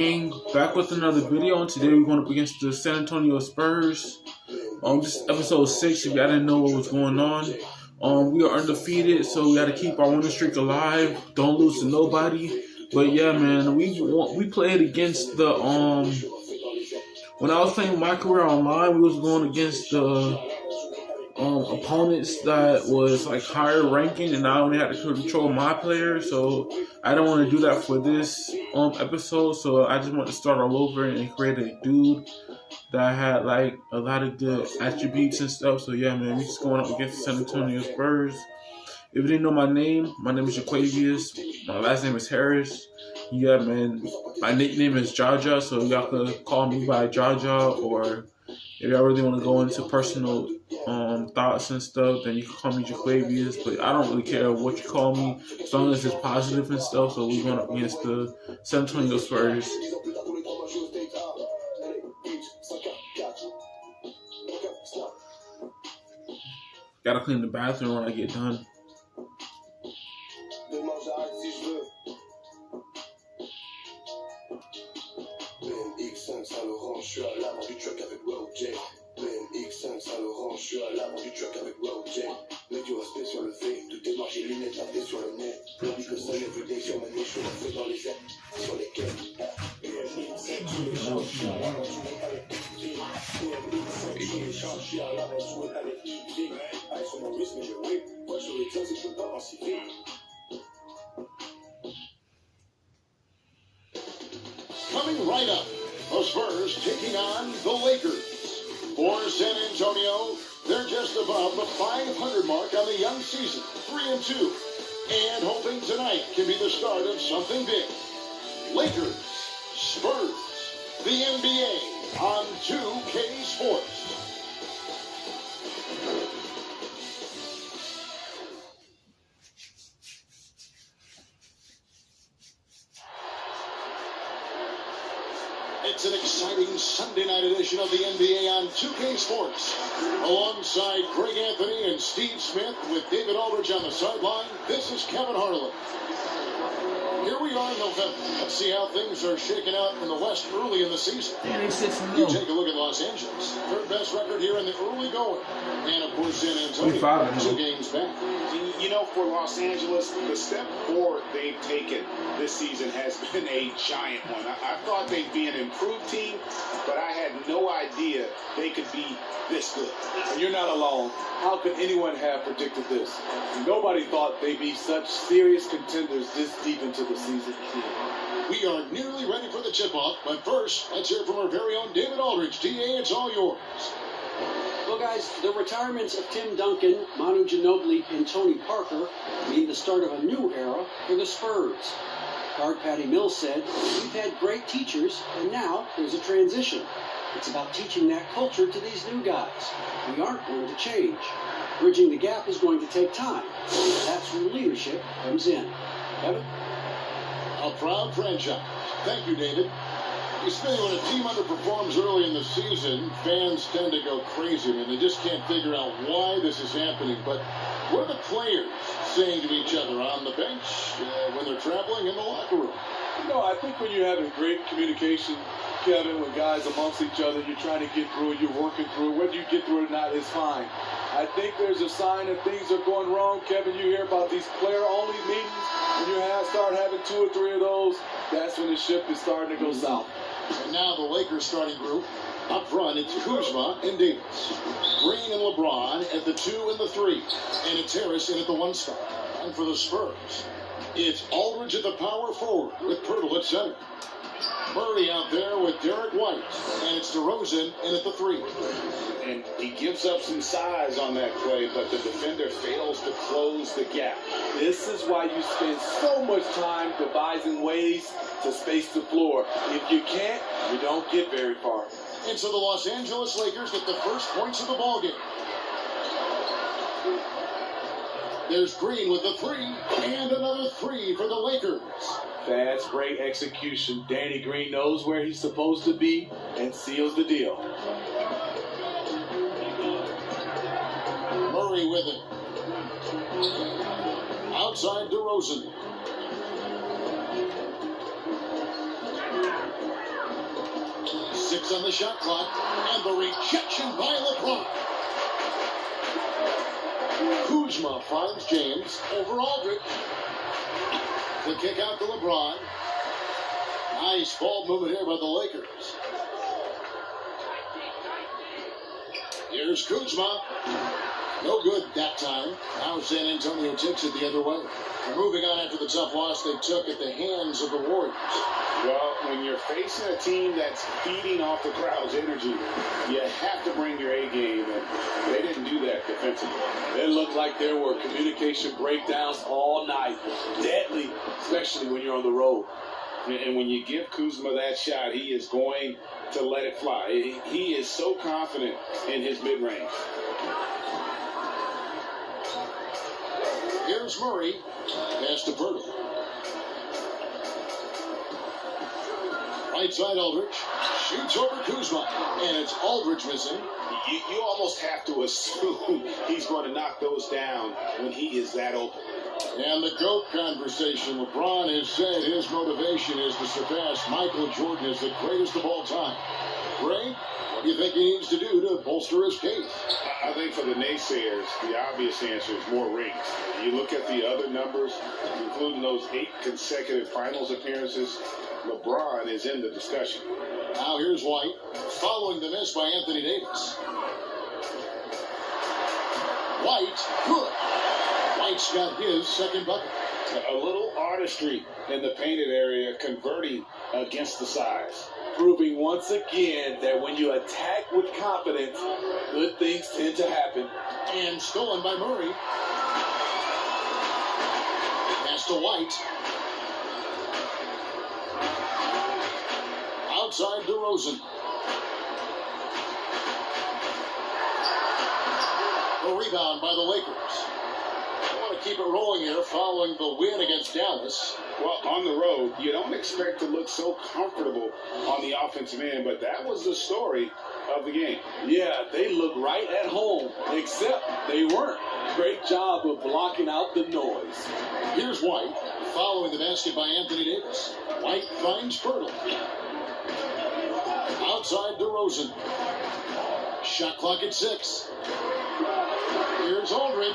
Back with another video, and today we're going up against the San Antonio Spurs. This is episode 6. If y'all didn't know what was going on, we are undefeated, so we got to keep our winning streak alive. Don't lose to nobody. But yeah, man, we played against the when I was playing my career online, we was going against the opponents that was like higher ranking, and I only had to control my players, so I don't want to do that for this episode. So I just want to start all over and create a dude that had like a lot of good attributes and stuff. So yeah, man, we just going up against the San Antonio Spurs. If you didn't know my name is Jaquavius. My last name is Harris. Yeah, man, my nickname is Jaja, so y'all could call me by Jaja, or if y'all really want to go into personal thoughts and stuff, then you can call me Jaquavius. But I don't really care what you call me, as long as it's positive and stuff. So we're going up against the San Antonio Spurs. Gotta clean the bathroom when I get done. Coming right up, the Spurs taking on the Lakers. For San Antonio, they're just above the 500 mark on the young season, 3-2, and hoping tonight can be the start of something big. Lakers, Spurs, the NBA on 2K Sports. It's an exciting Sunday night edition of the NBA on 2K Sports. Alongside Greg Anthony and Steve Smith with David Aldridge on the sideline, this is Kevin Harlan. Here we are in November. Let's see how things are shaking out in the West early in the season. You take a look at Los Angeles. Third best record here in the early going. And of course San Antonio, 2 games back. You know, for Los Angeles, the step forward they've taken this season has been a giant one. I thought they'd be an improved team, but I had no idea they could be this good. And you're not alone. How could anyone have predicted this? Nobody thought they'd be such serious contenders this deep into the season. We are nearly ready for the tip-off, but first, let's hear from our very own David Aldridge. DA, it's all yours. Well, guys, the retirements of Tim Duncan, Manu Ginobili, and Tony Parker mean the start of a new era for the Spurs. Guard Patty Mills said, "We've had great teachers, and now there's a transition. It's about teaching that culture to these new guys. We aren't going to change. Bridging the gap is going to take time. That's where leadership comes in." Kevin? A proud franchise. Thank you, David. Smitty, when a team underperforms early in the season, fans tend to go crazy. I mean, they just can't figure out why this is happening. But what are the players saying to each other on the bench when they're traveling in the locker room? You know, I think when you're having great communication, Kevin, with guys amongst each other, you're trying to get through it, you're working through it. Whether you get through it or not is fine. I think there's a sign that things are going wrong. Kevin, you hear about these player-only meetings. When you start having 2 or 3 of those, that's when the ship is starting to go south. And now the Lakers starting group. Up front, it's Kuzma and Davis. Green and LeBron at the 2 and the 3. And it's Harris in at the 1 spot. And for the Spurs, it's Aldridge at the power forward with Pirtle at center. Murray out there with Derek White. And it's DeRozan in at the 3. And he gives up some size on that play, but the defender fails to close the gap. This is why you spend so much time devising ways to space the floor. If you can't, you don't get very far. And so the Los Angeles Lakers get the first points of the ballgame. There's Green with the 3, and another 3 for the Lakers. That's great execution. Danny Green knows where he's supposed to be and seals the deal. Murray with it. Outside DeRozan. 6 on the shot clock, and the rejection by LeBron. Kuzma finds James over Aldridge. The kick out to LeBron. Nice ball movement here by the Lakers. Here's Kuzma. No good that time. Now San Antonio takes it the other way. They're moving on after the tough loss they took at the hands of the Warriors. Well, when you're facing a team that's feeding off the crowd's energy, you have to bring your A game, and they didn't do that defensively. It looked like there were communication breakdowns all night. Deadly, especially when you're on the road. And when you give Kuzma that shot, he is going to let it fly. He is so confident in his mid-range. Here's Murray. Pass to Purtle. Right side Aldridge. Shoots over Kuzma. And it's Aldridge missing. You almost have to assume he's going to knock those down when he is that open. And the GOAT conversation. LeBron has said his motivation is to surpass Michael Jordan as the greatest of all time. Greg, what do you think he needs to do to bolster his case? I think for the naysayers, the obvious answer is more rings. You look at the other numbers, including those 8 consecutive finals appearances, LeBron is in the discussion. Now here's White, following the miss by Anthony Davis. White, good. White's got his second bucket. A little artistry in the painted area, converting against the size. Proving once again that when you attack with confidence, good things tend to happen. And stolen by Murray. Pass to White. Outside DeRozan. A rebound by the Lakers. They want to keep it rolling here following the win against Dallas. Well, on the road, you don't expect to look so comfortable on the offensive end, but that was the story of the game. Yeah, they look right at home, except they weren't. Great job of blocking out the noise. Here's White, following the basket by Anthony Davis. White finds Purtle. Outside DeRozan. Shot clock at 6. Here's Aldridge.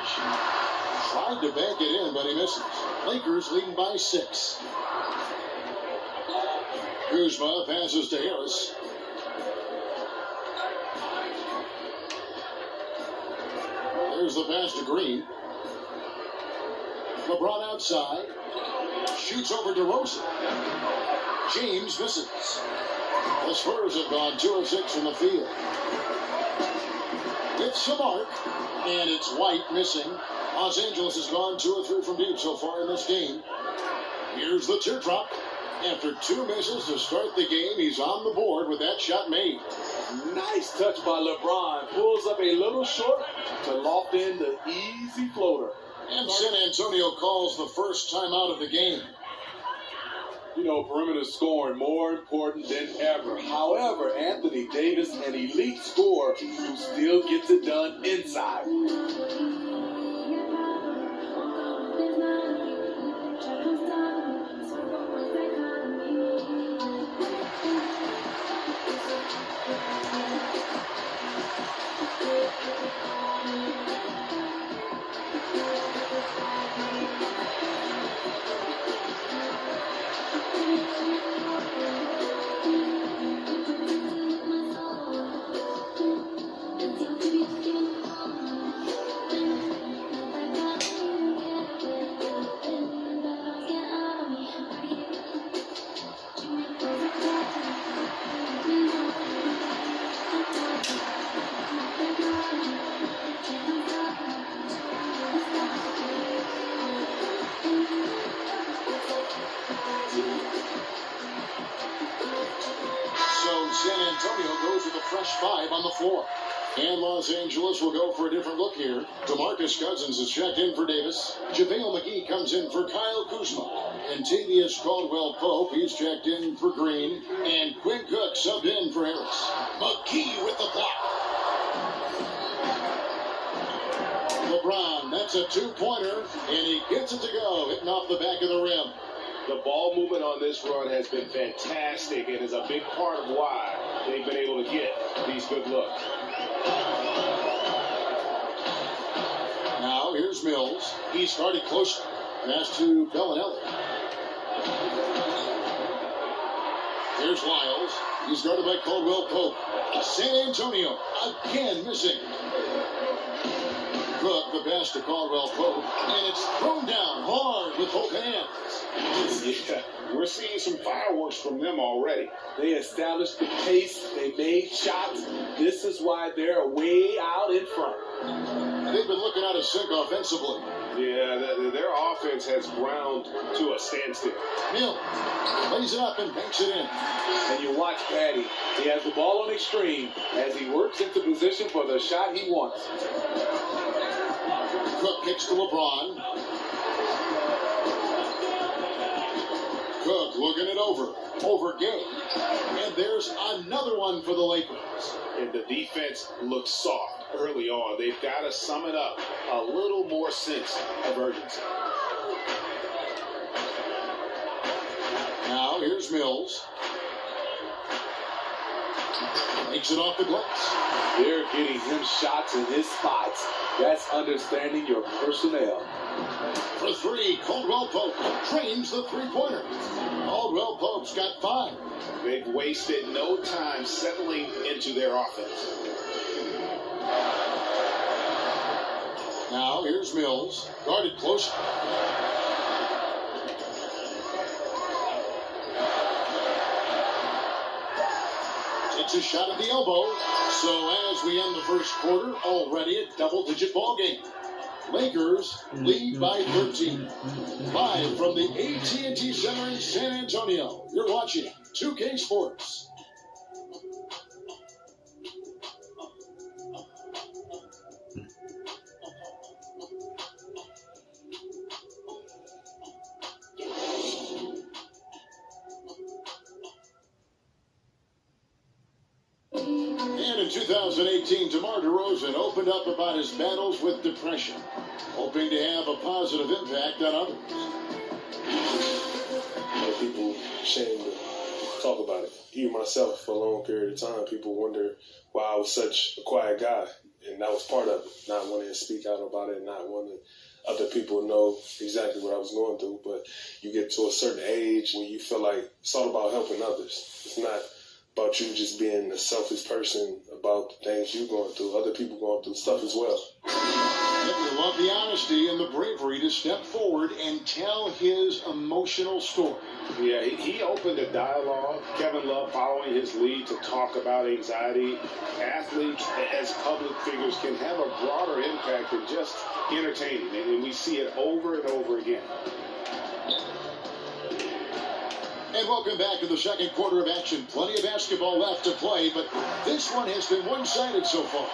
Tried to bank it in, but he misses. Lakers leading by 6. Kuzma passes to Harris. There's the pass to Green. LeBron outside. Shoots over DeRozan. James misses. The Spurs have gone 2 of 6 from the field. With some arc, and it's White missing. Los Angeles has gone 2 of 3 from deep so far in this game. Here's the teardrop. After 2 misses to start the game, he's on the board with that shot made. Nice touch by LeBron. Pulls up a little short to loft in the easy floater. And San Antonio calls the first time out of the game. You know, perimeter scoring more important than ever. However, Anthony Davis, an elite scorer who still gets it done inside. San Antonio goes with a fresh 5 on the floor. And Los Angeles will go for a different look here. DeMarcus Cousins is checked in for Davis. JaVale McGee comes in for Kyle Kuzma. And Tavius Caldwell-Pope, he's checked in for Green. And Quinn Cook subbed in for Harris. McGee with the block. LeBron, that's It's a two-pointer, and he gets it to go, hitting off the back of the rim. The ball movement on this run has been fantastic and is a big part of why they've been able to get these good looks. Now, here's Mills. He started close. Pass to Bellinelli. Here's Lyles. He's guarded by Caldwell Pope. San Antonio again missing. Cook, the pass to Caldwell Pope. And it's thrown down hard with both hands. Yeah, we're seeing some fireworks from them already. They established the pace. They made shots. This is why they're way out in front. They've been looking out of sync offensively. Yeah, their offense has ground to a standstill. Mill lays it up and banks it in. And you watch Patty. He has the ball on extreme as he works into position for the shot he wants. Cook kicks to LeBron. Cook looking it over. Over Gay. And there's another one for the Lakers. And the defense looks soft early on. They've got to sum it up. A little more sense of urgency. Now here's Mills. Makes it off the glass. They're getting him shots in his spots. That's understanding your personnel. For three, Caldwell Pope trains the three-pointer. Caldwell Pope's got 5. They've wasted no time settling into their offense. Now here's Mills. Guarded close. Takes a shot at the elbow. So as we end the first quarter, already a double-digit ball game. Lakers lead by 13. Live from the AT&T Center in San Antonio, you're watching 2K Sports. And in 2018, DeMar DeRozan opened up about his battles with depression, hoping to have a positive impact on others. People ashamed to talk about it. Even myself, for a long period of time, people wonder why I was such a quiet guy. And that was part of it, not wanting to speak out about it, not wanting other people to know exactly what I was going through. But you get to a certain age when you feel like it's all about helping others. It's not about you just being a selfish person about the things you're going through. Other people going through stuff as well. I love the honesty and the bravery to step forward and tell his emotional story. Yeah, he opened a dialogue. Kevin Love following his lead to talk about anxiety. Athletes as public figures can have a broader impact than just entertaining. And we see it over and over again. And welcome back to the second quarter of action. Plenty of basketball left to play, but this one has been one-sided so far.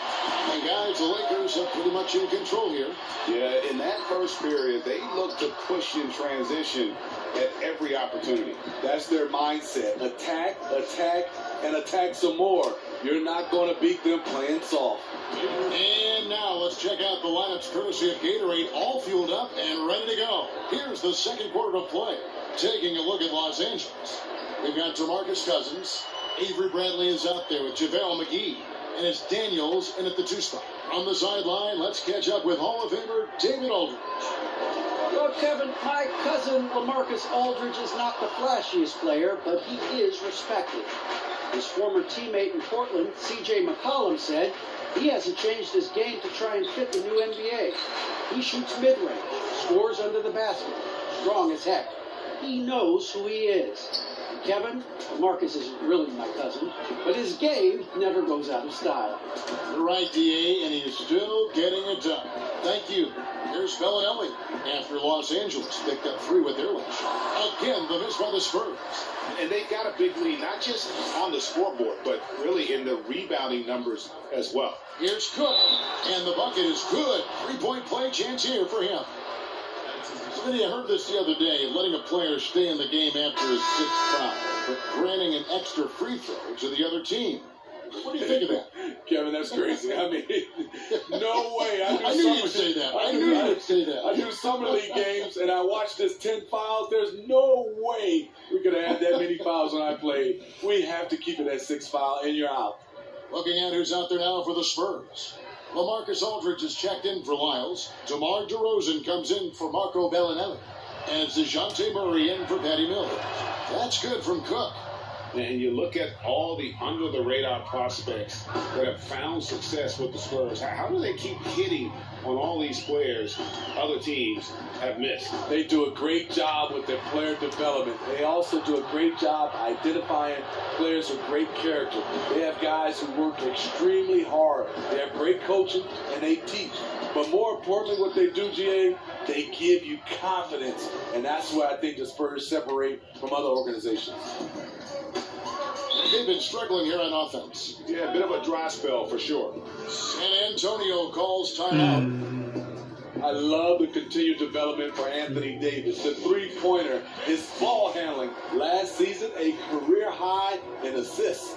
And guys, the Lakers are pretty much in control here. Yeah, in that first period, they looked to push in transition at every opportunity. That's their mindset. Attack, attack, and attack some more. You're not going to beat them playing soft. And now let's check out the lineups courtesy of Gatorade, all fueled up and ready to go. Here's the second quarter of play. Taking a look at Los Angeles. We've got DeMarcus Cousins. Avery Bradley is out there with JaVale McGee. And it's Daniels in at the 2 spot. On the sideline, let's catch up with Hall of Famer David Aldridge. Well, Kevin, my cousin LaMarcus Aldridge is not the flashiest player, but he is respected. His former teammate in Portland, C.J. McCollum, said he hasn't changed his game to try and fit the new NBA. He shoots mid-range, scores under the basket, strong as heck. He knows who he is. Kevin, Marcus isn't really my cousin, but his game never goes out of style. You're right, D.A., and he is still getting it done. Thank you. Here's Bellinelli after Los Angeles picked up 3 with their last shot. Again, the miss by the Spurs. And they've got a big lead, not just on the scoreboard, but really in the rebounding numbers as well. Here's Cook, and the bucket is good. 3-point play chance here for him. Smitty, I heard this the other day, letting a player stay in the game after his 6th foul, but granting an extra free throw to the other team. What do you think of that? Kevin, that's crazy. I mean, no way. I knew you'd say that. I knew you'd say that. I do summer league games, and I watched this 10 fouls. There's no way we could have had that many fouls when I played. We have to keep it at 6 foul, and you're out. Looking at who's out there now for the Spurs. LaMarcus Aldridge is checked in for Lyles. DeMar DeRozan comes in for Marco Bellinelli. And DeJounte Murray in for Patty Mills. That's good from Cook. And you look at all the under-the-radar prospects that have found success with the Spurs. How do they keep hitting on all these players other teams have missed? They do a great job with their player development. They also do a great job identifying players with great character. They have guys who work extremely hard. They have great coaching, and they teach. But more importantly, what they do, GA, they give you confidence. And that's where I think the Spurs separate from other organizations. They've been struggling here on offense. Yeah, a bit of a dry spell for sure. San Antonio calls timeout. I love the continued development for Anthony Davis. The three-pointer, his ball handling. Last season, a career high in assists.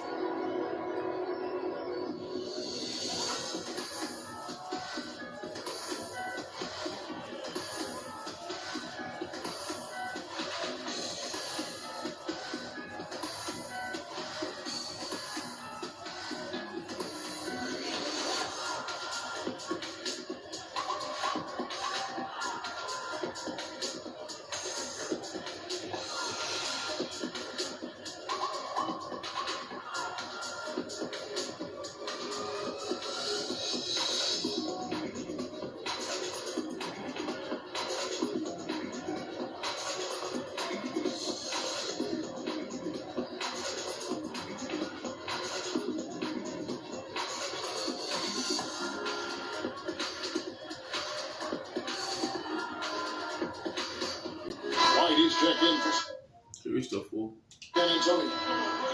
He's checked in for Still full. San Antonio.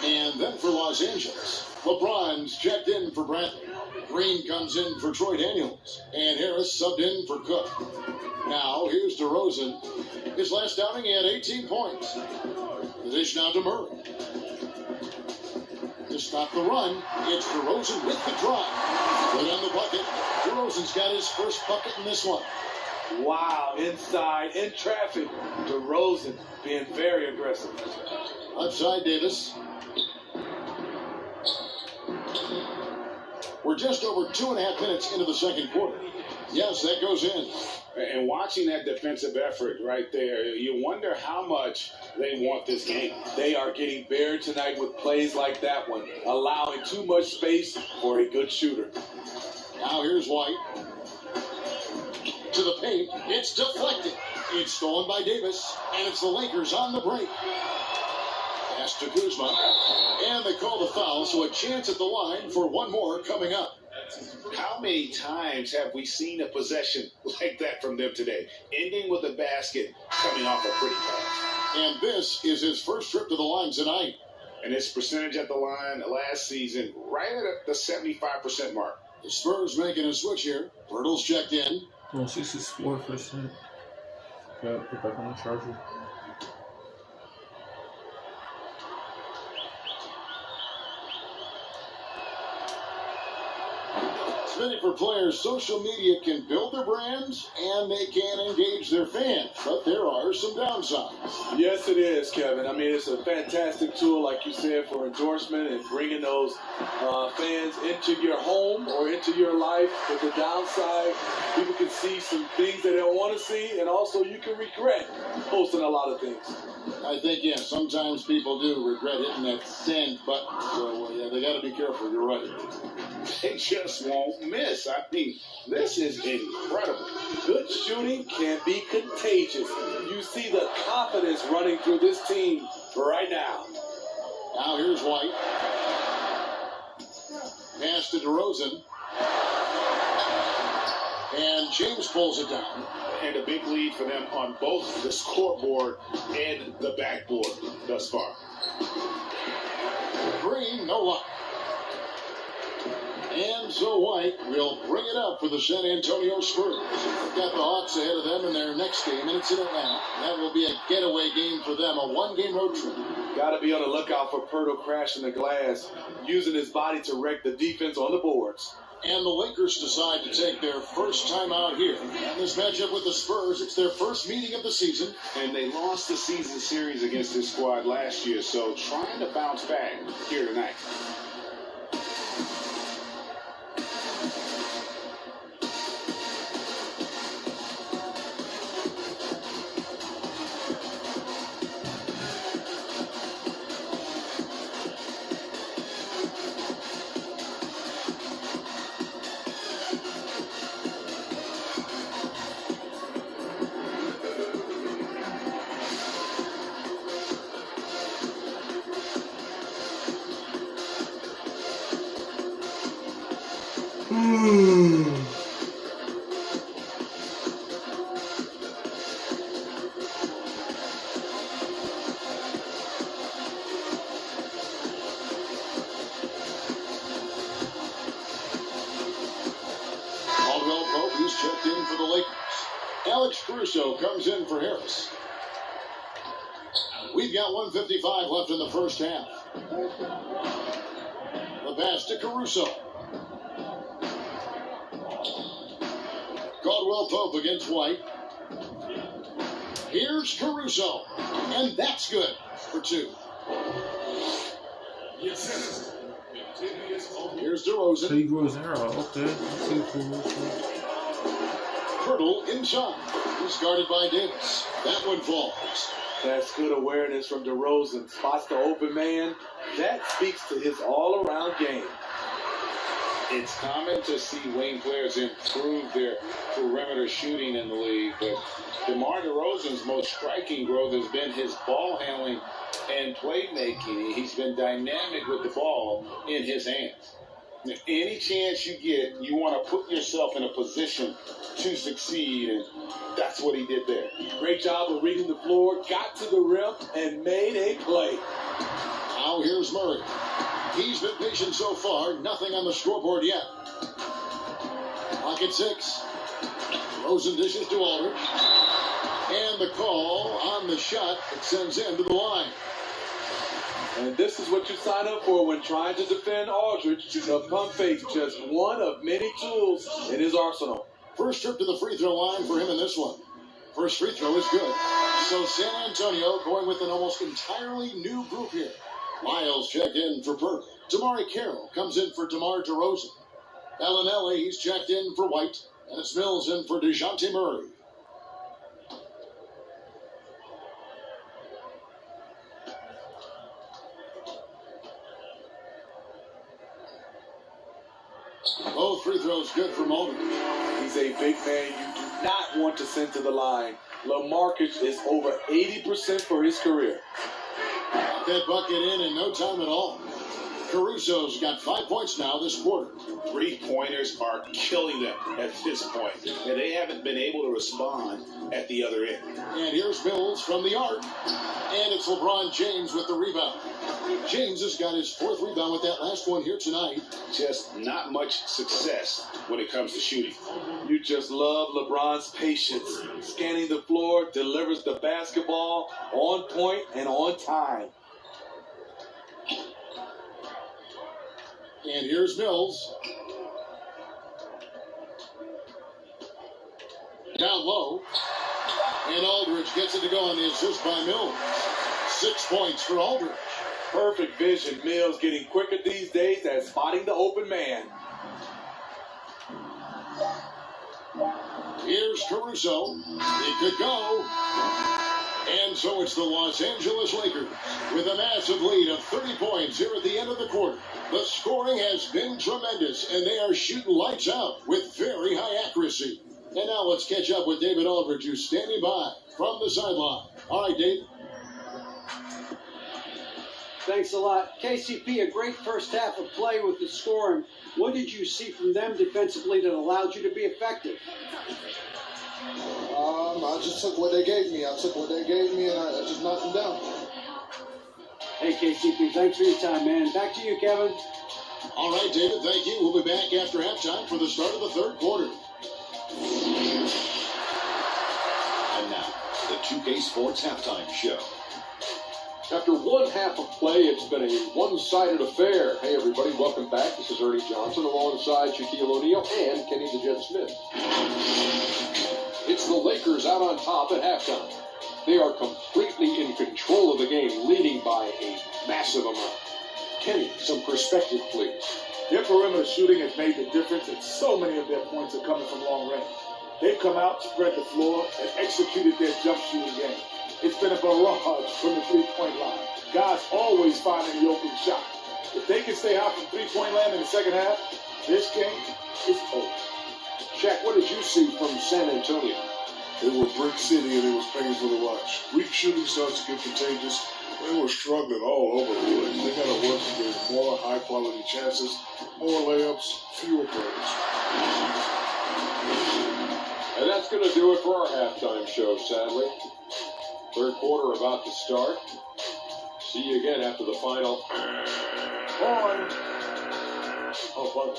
And then for Los Angeles, LeBron's checked in for Bradley. Green comes in for Troy Daniels. And Harris subbed in for Cook. Now, here's DeRozan. His last outing, he had 18 points. Position out to Murray. To stop the run, it's DeRozan with the drive. Good on the bucket. DeRozan's got his first bucket in this one. Wow, inside, in traffic. DeRozan being very aggressive. Outside Davis. We're just over 2.5 minutes into the second quarter. Yes, that goes in. And watching that defensive effort right there, you wonder how much they want this game. They are getting buried tonight with plays like that one, allowing too much space for a good shooter. Now here's White. To the paint. It's deflected. It's stolen by Davis. And it's the Lakers on the break. Pass to Kuzma. And they call the foul, so a chance at the line for one more coming up. How many times have we seen a possession like that from them today? Ending with a basket, coming off a pretty pass. And this is his first trip to the line tonight. And his percentage at the line last season, right at the 75% mark. The Spurs making a switch here. Pirtle's checked in. Well, 64%. Got to put back on the charger. Many for players, social media can build their brands and they can engage their fans, but there are some downsides. Yes, it is, Kevin. I mean, it's a fantastic tool, like you said, for endorsement and bringing those fans into your home or into your life. But the downside, people can see some things that they don't want to see, and also you can regret posting a lot of things. I think, yeah, sometimes people do regret hitting that send button, so yeah, they got to be careful. You're right. They just won't miss. I mean, this is incredible. Good shooting can be contagious. You see the confidence running through this team right now. Now here's White. Pass to DeRozan. And James pulls it down. And a big lead for them on both the scoreboard and the backboard thus far. Green, no luck. And so White will bring it up for the San Antonio Spurs. They've got the Hawks ahead of them in their next game, and it's in Atlanta. That will be a getaway game for them, a one-game road trip. Got to be on the lookout for Pirtle crashing the glass, using his body to wreck the defense on the boards. And the Lakers decide to take their first time out here. And this matchup with the Spurs, it's their first meeting of the season. And they lost the season series against this squad last year, so trying to bounce back here tonight. Caldwell Pope, he's checked in for the Lakers. Alex Caruso comes in for Harris. We've got 1:55 left in the first half. The pass to Caruso. Caldwell Pope against White. Here's Caruso. And that's good for two. Here's DeRozan. So he grows hair out. Okay. Let's see Caruso. Pirtle inside. He's guarded by Davis. That one falls. That's good awareness from DeRozan. Spots the open man. That speaks to his all-around game. It's common to see wing players improve their perimeter shooting in the league, but DeMar DeRozan's most striking growth has been his ball handling and playmaking. He's been dynamic with the ball in his hands. Any chance you get, you want to put yourself in a position to succeed, and that's what he did there. Great job of reading the floor, got to the rim, and made a play. Now here's Murray. He's been patient so far. Nothing on the scoreboard yet. Clock at 6. Rosen dishes to Aldridge. And the call on the shot that sends him to the line. And this is what you sign up for when trying to defend Aldridge. The pump fake, just one of many tools in his arsenal. First trip to the free throw line for him in this one. First free throw is good. So San Antonio going with an almost entirely new group here. Miles checked in for Perk. Damari Carroll comes in for DeMar DeRozan. Bellinelli, he's checked in for White. And it's Mills in for DeJounte Murray. Both free throws good for Mulder. He's a big man you do not want to send to the line. LaMarcus is over 80% for his career. Got that bucket in no time at all. Caruso's got 5 points now this quarter. Three-pointers are killing them at this point, and they haven't been able to respond at the other end. And here's Mills from the arc. And it's LeBron James with the rebound. James has got his 4th rebound with that last one here tonight. Just not much success when it comes to shooting. You just love LeBron's patience. Scanning the floor, delivers the basketball on point and on time. And here's Mills. Down low. And Aldridge gets it to go on the assist by Mills. 6 points for Aldridge. Perfect vision. Mills getting quicker these days at spotting the open man. Here's Caruso. It could go. And so it's the Los Angeles Lakers with a massive lead of 30 points here at the end of the quarter. The scoring has been tremendous, and they are shooting lights out with very high accuracy. And now let's catch up with David Aldridge, who's standing by from the sideline. All right, Dave. Thanks a lot. KCP, a great first half of play with the scoring. What did you see from them defensively that allowed you to be effective? I just took what they gave me. I took what they gave me, and I just knocked them down. Hey, KCP, thanks for your time, man. Back to you, Kevin. All right, David, thank you. We'll be back after halftime for the start of the third quarter. And now, the 2K Sports Halftime Show. After one half of play, it's been a one-sided affair. Hey, everybody, welcome back. This is Ernie Johnson alongside Shaquille O'Neal and Kenny the Jet Smith. It's the Lakers out on top at halftime. They are completely in control of the game, leading by a massive amount. Kenny, some perspective, please. Their perimeter shooting has made the difference, and so many of their points are coming from long range. They've come out, spread the floor, and executed their jump shooting game. It's been a barrage from the three-point line. Guys always finding the open shot. If they can stay hot from three-point land in the second half, this game is over. Shaq, what did you see from San Antonio? They were Brick City, and it was painful to watch. Weak shooting starts to get contagious. They were struggling all over the place. They got to work to get more high-quality chances, more layups, fewer plays. And that's going to do it for our halftime show, sadly. Third quarter about to start. See you again after the final. Oh, pardon.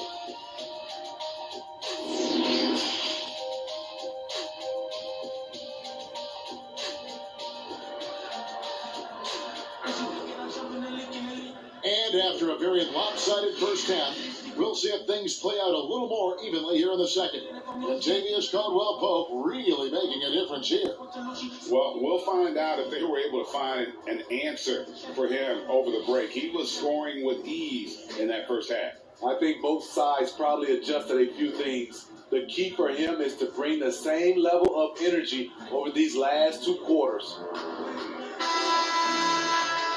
And after a very lopsided first half, we'll see if things play out a little more evenly here in the second. Latavius Caldwell-Pope really making a difference here. Well, we'll find out if they were able to find an answer for him over the break. He was scoring with ease in that first half. I think both sides probably adjusted a few things. The key for him is to bring the same level of energy over these last two quarters.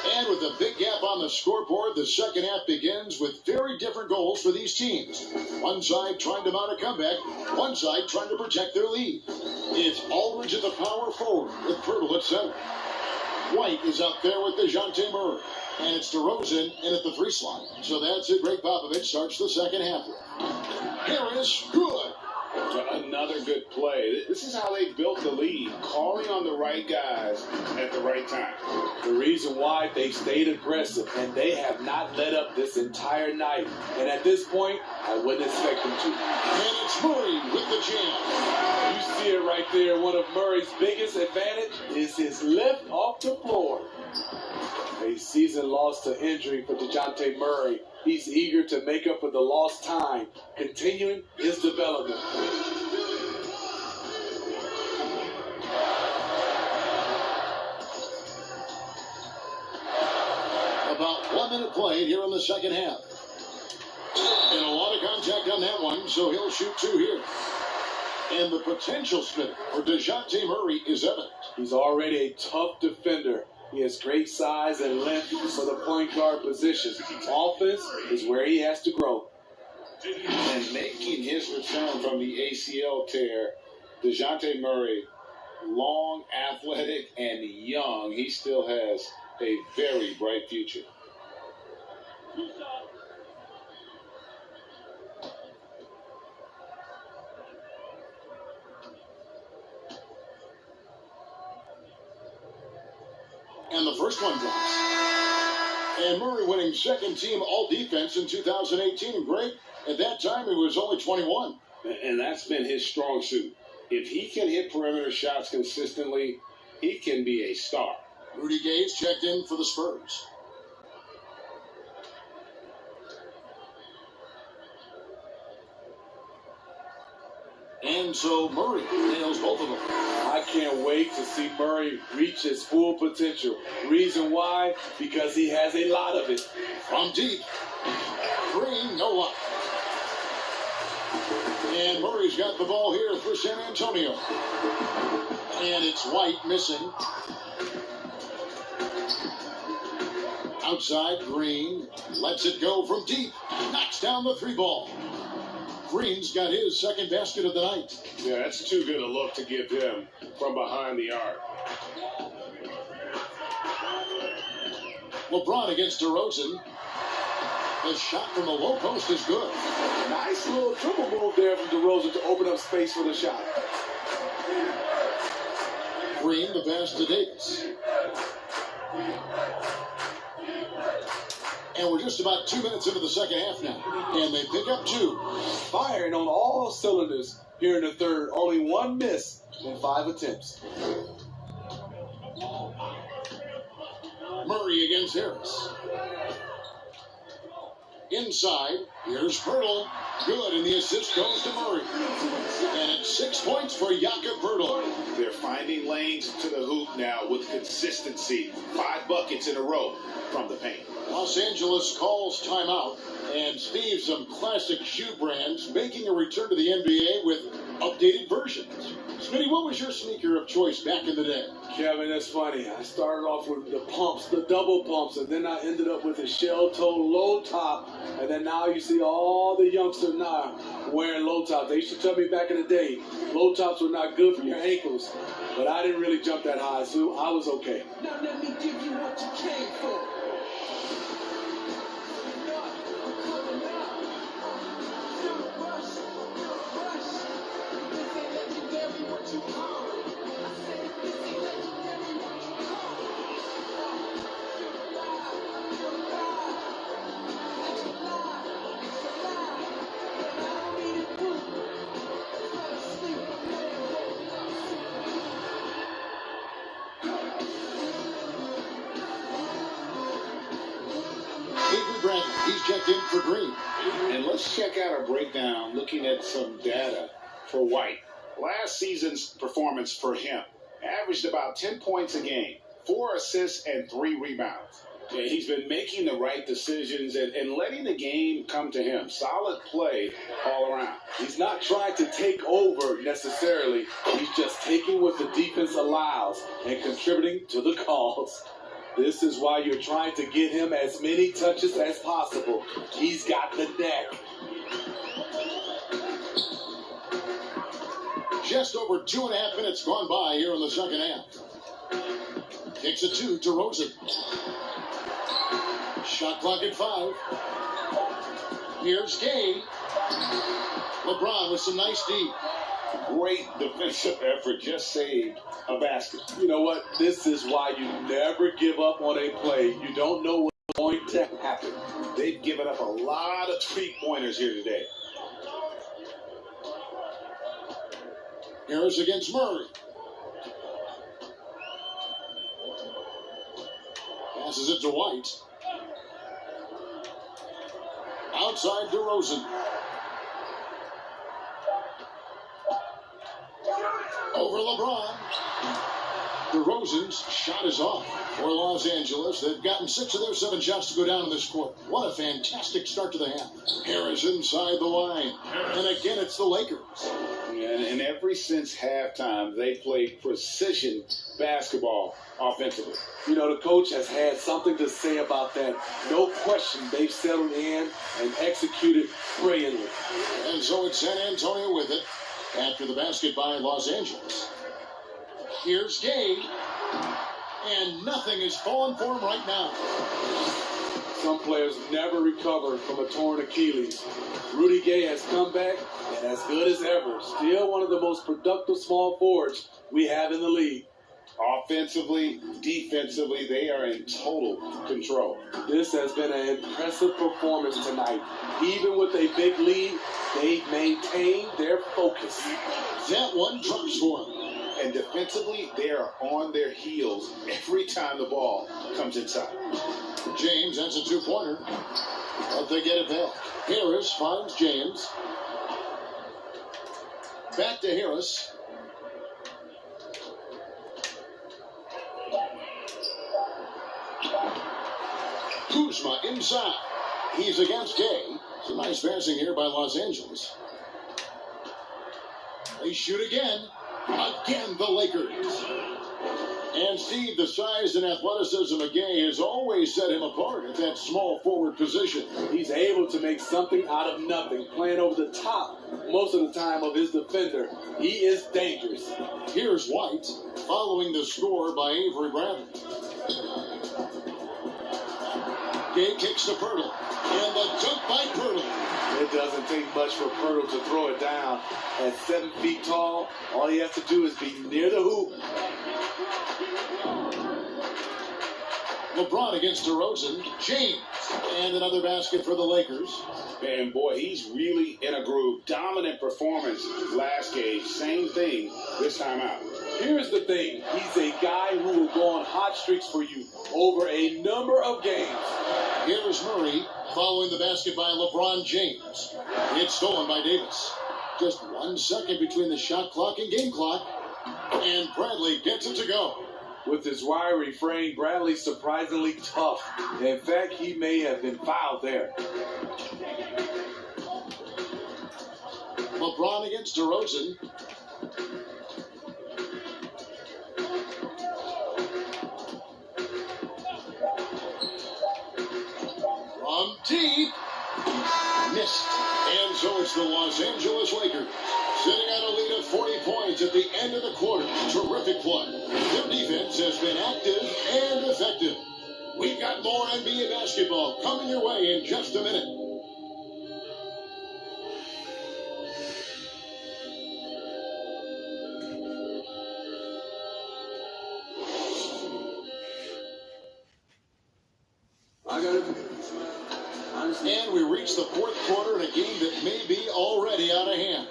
And with a big gap on the scoreboard, the second half begins with very different goals for these teams. One side trying to mount a comeback, one side trying to protect their lead. It's Aldridge at the power forward with Pirtle at center. White is up there with DeJounte Murray. And it's DeRozan in at the three slot. So that's it. Greg Popovich starts the second half. Here is good. Another good play. This is how they built the lead, calling on the right guys at the right time. The reason why they stayed aggressive, and they have not let up this entire night. And at this point, I wouldn't expect them to. And it's Murray with the jam. You see it right there. One of Murray's biggest advantage is his lift off the floor. A season loss to injury for DeJounte Murray. He's eager to make up for the lost time, continuing his development. About 1 minute played here in the second half. And a lot of contact on that one, so he'll shoot two here. And the potential split for DeJounte Murray is evident. He's already a tough defender. He has great size and length for the point guard position. Offense is where he has to grow. And making his return from the ACL tear, DeJounte Murray, long, athletic, and young, he still has a very bright future. And the first one drops. And Murray winning second team all defense in 2018. Greg, at that time, he was only 21. And that's been his strong suit. If he can hit perimeter shots consistently, he can be a star. Rudy Gage checked in for the Spurs. And so Murray nails both of them. I can't wait to see Murray reach his full potential. Reason why? Because he has a lot of it. From deep. Green, no luck. And Murray's got the ball here for San Antonio. And it's White missing. Outside, Green lets it go from deep. Knocks down the three ball. Green's got his second basket of the night. Yeah, that's too good a look to give him from behind the arc. LeBron against DeRozan. The shot from the low post is good. Nice little dribble move there from DeRozan to open up space for the shot. Green, the pass to Davis. And we're just about 2 minutes into the second half now. And they pick up 2. Firing on all cylinders here in the third. Only one miss in 5 attempts. Murray against Harris. Inside, here's Pirtle. Good, and the assist goes to Murray. And it's 6 points for Jakob Pirtle. They're finding lanes to the hoop now with consistency. 5 buckets in a row from the paint. Los Angeles calls timeout. And Steve, some classic shoe brands making a return to the NBA with updated versions. Smitty, what was your sneaker of choice back in the day? Kevin, that's funny. I started off with the pumps, the double pumps, and then I ended up with a shell-toe low top. And then now you see all the youngsters now wearing low tops. They used to tell me back in the day, low tops were not good for your ankles. But I didn't really jump that high, so I was okay. Now let me give you what you came for. He's checked in for Green. And let's check out our breakdown looking at some data for White. Last season's performance for him averaged about 10 points a game, 4 assists and 3 rebounds. Yeah, he's been making the right decisions and letting the game come to him. Solid play all around. He's not trying to take over necessarily. He's just taking what the defense allows and contributing to the cause. This is why you're trying to get him as many touches as possible. He's got the neck. Just over 2.5 minutes gone by here in the second half. Kicks it to DeRozan. Shot clock at 5. Here's Gay. LeBron with some nice D. Great defensive effort, just saved a basket. You know what? This is why you never give up on a play. You don't know what's going to happen. They've given up a lot of three-pointers here today. Harris against Murray. Passes it to White. Outside DeRozan. Over LeBron. DeRozan's shot is off for Los Angeles. They've gotten 6 of their 7 shots to go down in this quarter. What a fantastic start to the half. Harris inside the line. And again, it's the Lakers. And ever since halftime, they played precision basketball offensively. You know, the coach has had something to say about that. No question, they've settled in and executed brilliantly. And so it's San Antonio with it after the basket by Los Angeles. Here's Gay. And nothing is falling for him right now. Some players never recover from a torn Achilles. Rudy Gay has come back and as good as ever. Still one of the most productive small forwards we have in the league. Offensively, defensively, they are in total control. This has been an impressive performance tonight. Even with a big lead, they've maintained their focus. That one drops for them. And defensively, they are on their heels every time the ball comes inside. James, that's a 2-pointer. But they get it back. Harris finds James. Back to Harris. Kuzma inside. He's against Gay. Some nice passing here by Los Angeles. They shoot again. Again, the Lakers. And Steve, the size and athleticism of Gay has always set him apart at that small forward position. He's able to make something out of nothing, playing over the top most of the time of his defender. He is dangerous. Here's White, following the score by Avery Bradley. Gay kicks to Pirtle. And the dunk by Pirtle. It doesn't take much for Pirtle to throw it down. At 7 feet tall, all he has to do is be near the hoop. LeBron against DeRozan. James. And another basket for the Lakers. And boy, he's really in a groove. Dominant performance last game. Same thing this time out. Here's the thing. He's a guy who will go on hot streaks for you over a number of games. Here's Murray following the basket by LeBron James. It's stolen by Davis. Just 1 second between the shot clock and game clock. And Bradley gets it to go. With his wiry frame, Bradley's surprisingly tough. In fact, he may have been fouled there. LeBron against DeRozan. From deep. Missed. And so it's the Los Angeles Lakers sitting at a lead of 40 points at the end of the quarter. Terrific play. Their defense has been active and effective. We've got more NBA basketball coming your way in just a minute. And we reach the fourth quarter in a game that may be already out of hand.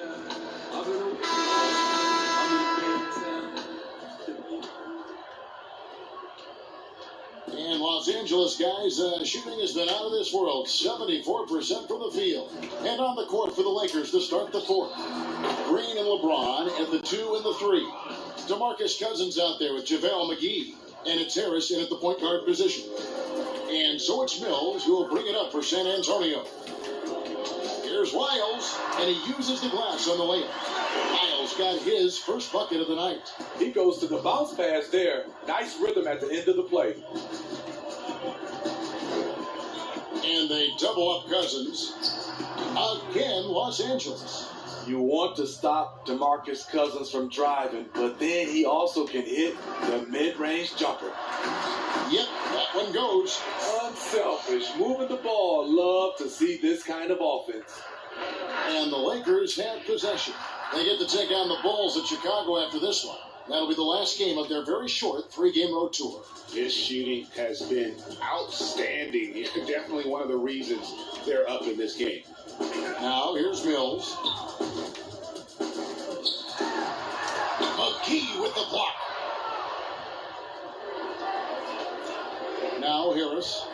And Los Angeles guys, shooting has been out of this world. 74% from the field. And on the court for the Lakers to start the fourth. Green and LeBron at the 2 and the 3. DeMarcus Cousins out there with JaVale McGee. And it's Harris in at the point guard position. And so it's Mills who will bring it up for San Antonio. Here's Wiles, and he uses the glass on the layup. Wiles got his first bucket of the night. He goes to the bounce pass there. Nice rhythm at the end of the play. And they double up Cousins. Again, Los Angeles. You want to stop DeMarcus Cousins from driving, but then he also can hit the mid-range jumper. Yep, that one goes. Unselfish, moving the ball. Love to see this kind of offense. And the Lakers have possession. They get to take on the Bulls at Chicago after this one. That'll be the last game of their very short 3-game road tour. His shooting has been outstanding. Definitely one of the reasons they're up in this game. Now, here's Mills. McGee with the block. Now, Harris.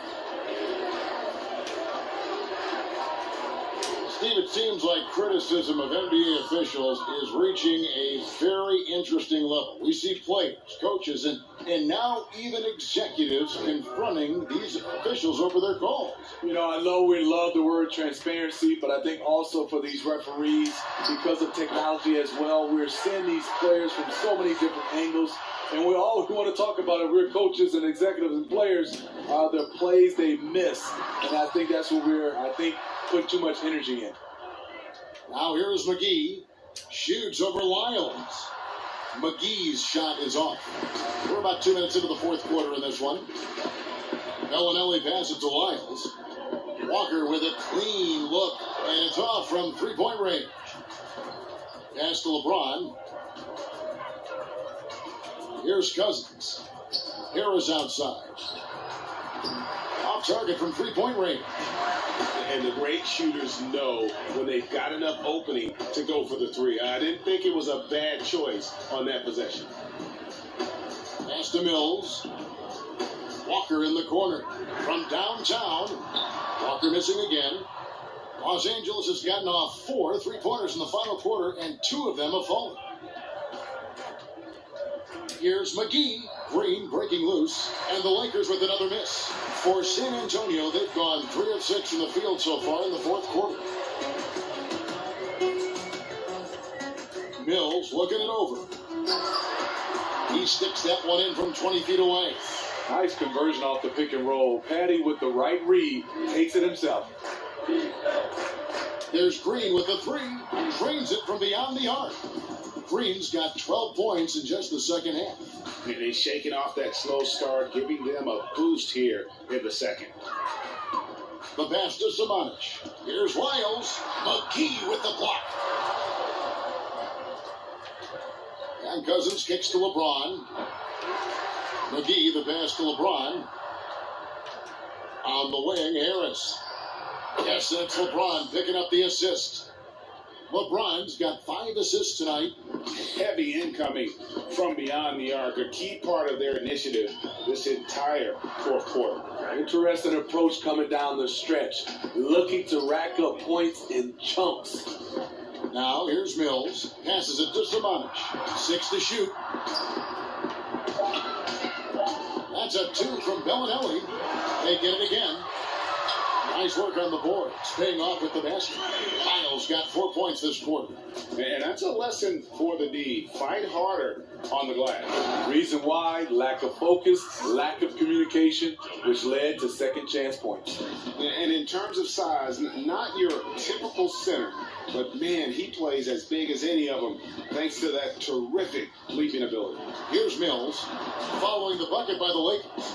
Steve, it seems like criticism of NBA officials is reaching a very interesting level. We see players, coaches, and now even executives confronting these officials over their calls. You know, I know we love the word transparency, but I think also for these referees, because of technology as well, we're seeing these players from so many different angles. And we all want to talk about it. We're coaches and executives and players. The plays they miss. And I think that's what put too much energy in. Now here's McGee. Shoots over Lyles. McGee's shot is off. We're about 2 minutes into the fourth quarter in this one. Bellinelli passes to Lyles. Walker with a clean look. And it's off from three-point range. Pass to LeBron. Here's Cousins. Harris outside. Off target from three-point range. And the great shooters know when they've got enough opening to go for the three. I didn't think it was a bad choice on that possession. Pass to Mills. Walker in the corner. From downtown. Walker missing again. Los Angeles has gotten off 4 3-pointers in the final quarter, and 2 of them have fallen. Here's McGee. Green breaking loose. And the Lakers with another miss. For San Antonio, they've gone 3 of 6 from the field so far in the fourth quarter. Mills looking it over. He sticks that one in from 20 feet away. Nice conversion off the pick and roll. Patty with the right read takes it himself. There's Green with the 3. Drains it from beyond the arc. Green's got 12 points in just the second half. And he's shaking off that slow start, giving them a boost here in the second. The pass to Samanic. Here's Wiles. McGee with the block. And Cousins kicks to LeBron. McGee, the pass to LeBron. On the wing, Harris. Yes, that's LeBron picking up the assist. LeBron's got 5 assists tonight. Heavy incoming from beyond the arc, a key part of their initiative this entire fourth quarter. Interesting approach coming down the stretch, looking to rack up points in chunks. Now here's Mills. Passes it to Samanic. 6 to shoot. That's a 2 from Bellinelli. They get it again. Nice work on the boards. Paying off with the basket. Miles got 4 points this quarter. And that's a lesson for the D. Fight harder on the glass. Reason why, lack of focus, lack of communication, which led to second chance points. And in terms of size, not your typical center, but man, he plays as big as any of them thanks to that terrific leaping ability. Here's Mills. Following the bucket by the Lakers.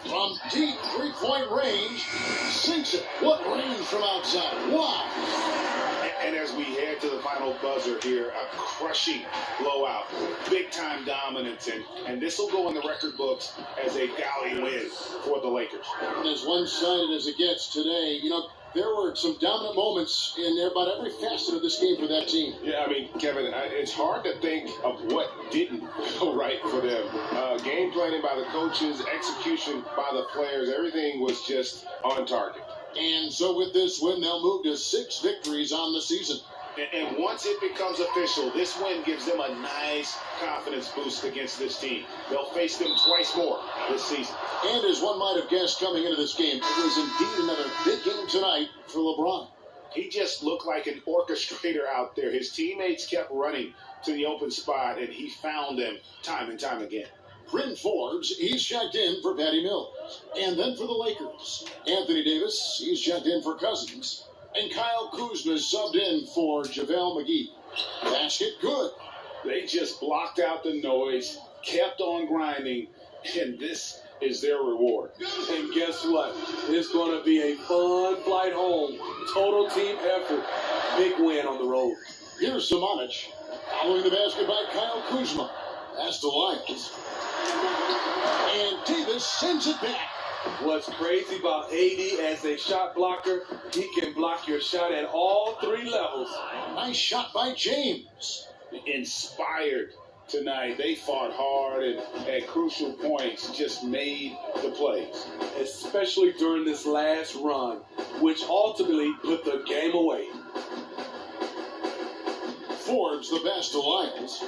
From deep three-point range, sinks it. What range from outside? Wow. And as we head to the final buzzer here, a crushing blowout, big-time dominance, and this will go in the record books as a galley win for the Lakers. And as one-sided as it gets today, there were some dominant moments in there about every facet of this game for that team. Yeah, I mean, Kevin, it's hard to think of what didn't go right for them. Game planning by the coaches, execution by the players, everything was just on target. And so with this win, they'll move to 6 victories on the season. And once it becomes official, this win gives them a nice confidence boost against this team. They'll face them twice more this season. And as one might have guessed coming into this game, it was indeed another big game tonight for LeBron. He just looked like an orchestrator out there. His teammates kept running to the open spot, and he found them time and time again. Bryn Forbes, he's checked in for Patty Mills. And then for the Lakers, Anthony Davis, he's checked in for Cousins. And Kyle Kuzma subbed in for JaVale McGee. Basket good. They just blocked out the noise, kept on grinding, and this is their reward. And guess what? It's going to be a fun flight home. Total team effort. Big win on the road. Here's Samanic. Following the basket by Kyle Kuzma. Pass to Lyles. And Davis sends it back. What's crazy about AD as a shot blocker, he can block your shot at all 3 levels. Nice shot by James. Inspired tonight. They fought hard and at crucial points just made the plays. Especially during this last run, which ultimately put the game away. Forbes the best to Lyles.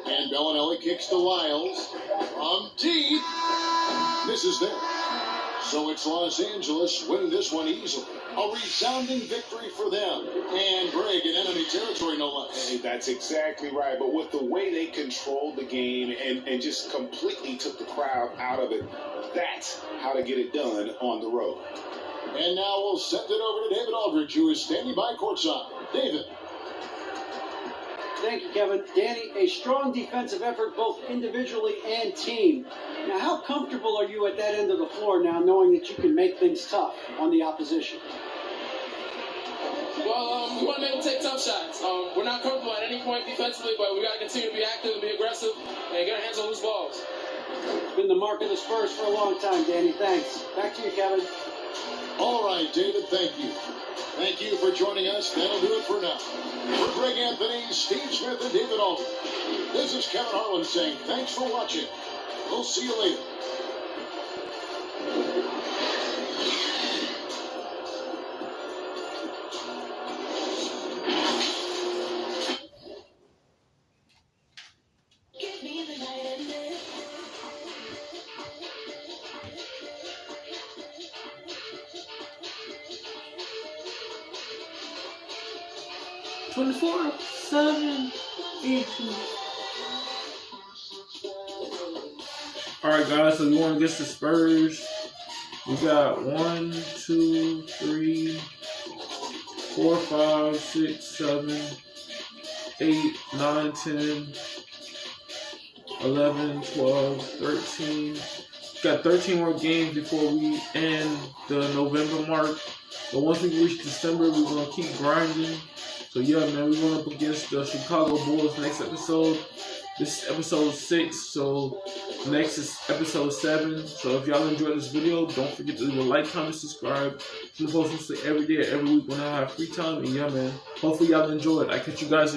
And Bellinelli kicks to Lyles. From deep. Misses there. So it's Los Angeles winning this one easily. A resounding victory for them. And Greg in enemy territory, no less. Hey, that's exactly right. But with the way they controlled the game and just completely took the crowd out of it, that's how to get it done on the road. And now we'll send it over to David Aldridge, who is standing by courtside. David. Thank you, Kevin. Danny, a strong defensive effort both individually and team. Now, how comfortable are you at that end of the floor now, knowing that you can make things tough on the opposition? Well, we want to make them take tough shots. We're not comfortable at any point defensively, but we got to continue to be active and be aggressive and get our hands on loose balls. It's been the mark of the Spurs for a long time, Danny. Thanks. Back to you, Kevin. All right, David, thank you. Thank you for joining us. That'll do it for now. For Greg Anthony, Steve Smith, and David Aldridge, this is Kevin Harlan saying thanks for watching. We'll see you later. Give me the night and day. 24/7. Alright guys, so we're going against the Spurs. We got 1, 2, 3, 4, 5, 6, 7, 8, 9, 10, 11, 12, 13. Got 13 more games before we end the November mark. But once we reach December, we're going to keep grinding. So yeah, man, we're going up against the Chicago Bulls next episode. This is episode 6, so next is episode 7. So if y'all enjoyed this video, don't forget to leave a like, comment, subscribe. I'm posting every day, every week when I have free time. And yeah, man, hopefully y'all enjoy it. I catch you guys